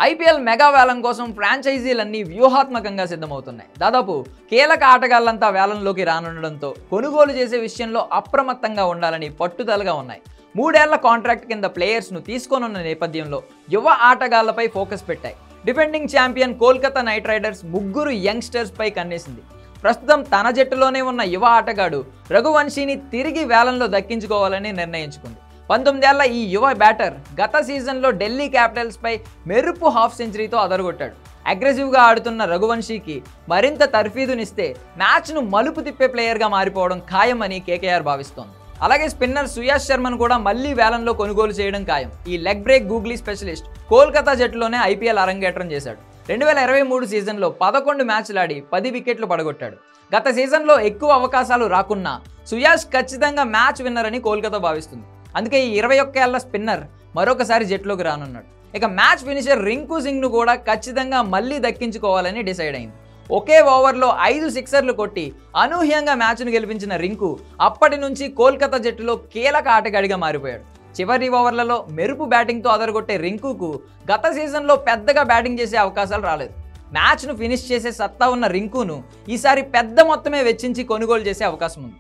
IPL mega వేలం కోసం ఫ్రాంచైజీలన్నీ వ్యూహాత్మకంగా సిద్ధమవుతున్నాయి. దాదాపు కీలక ఆటగాళ్లంతా వేలంలోకి రానుండడంతో కొనుగోలు చేసే విషయంలో అప్రమత్తంగా ఉండాలని పట్టుదలగా ఉన్నాయి. 3 ఏళ్ల కాంట్రాక్ట్ కింద ప్లేయర్స్ను తీసుకోనున్న నేపథ్యంలో యువ ఆటగాళ్లపై ఫోకస్ పెట్టాయి. Defending champion Kolkata night riders 3 యంగ్స్టర్స్పై కన్నేసింది. ప్రస్తుతం తన జట్టులోనే ఉన్న యువ ఆటగాడు రఘువంశీని తిరిగి వేలంలో దక్కించుకోవాలని నిర్ణయించుకుంది. 19 ఏళ్ల ఈ యువ బ్యాటర్ గత సీజన్లో ఢిల్లీ క్యాపిటల్స్పై మెరుపు హాఫ్ సెంచరీతో అదరగొట్టాడు. అగ్రెసివ్గా ఆడుతున్న రఘువంశీకి మరింత తర్ఫీదునిస్తే మ్యాచ్ను మలుపు తిప్పే ప్లేయర్గా మారిపోవడం ఖాయమని కేకేఆర్ భావిస్తోంది. అలాగే స్పిన్నర్ సుయాష్ శర్మను కూడా మళ్లీ వేలంలో కొనుగోలు చేయడం ఖాయం. ఈ leg break googly specialist Kolkata జట్టులోనే ఐపీఎల్ అరంగేట్రం చేశాడు. 2023 సీజన్లో 11 మ్యాచ్లు ఆడి 10 వికెట్లు పడగొట్టాడు. గత సీజన్లో ఎక్కువ అవకాశాలు రాకున్నా సుయాష్ ఖచ్చితంగా మ్యాచ్ విన్నర్ అని కోల్కతా భావిస్తుంది. అందుకే ఈ 21 ఏళ్ల స్పిన్నర్ మరొకసారి జట్టులోకి రానున్నాడు. ఇక మ్యాచ్ ఫినిషర్ రింకు సింగ్ను కూడా ఖచ్చితంగా మళ్ళీ దక్కించుకోవాలని డిసైడ్ అయింది. ఒకే ఓవర్లో 5 సిక్సర్లు కొట్టి అనూహ్యంగా మ్యాచ్ను గెలిపించిన రింకు అప్పటి నుంచి కోల్కతా జట్టులో కీలక ఆటగాడిగా మారిపోయాడు. చివరి ఓవర్లలో మెరుపు బ్యాటింగ్తో అదరగొట్టే రింకుకు గత సీజన్లో పెద్దగా బ్యాటింగ్ చేసే అవకాశాలు రాలేదు. మ్యాచ్ను ఫినిష్ చేసే సత్తా ఉన్న రింకును ఈసారి పెద్ద మొత్తమే వెచ్చించి కొనుగోలు చేసే అవకాశం ఉంది.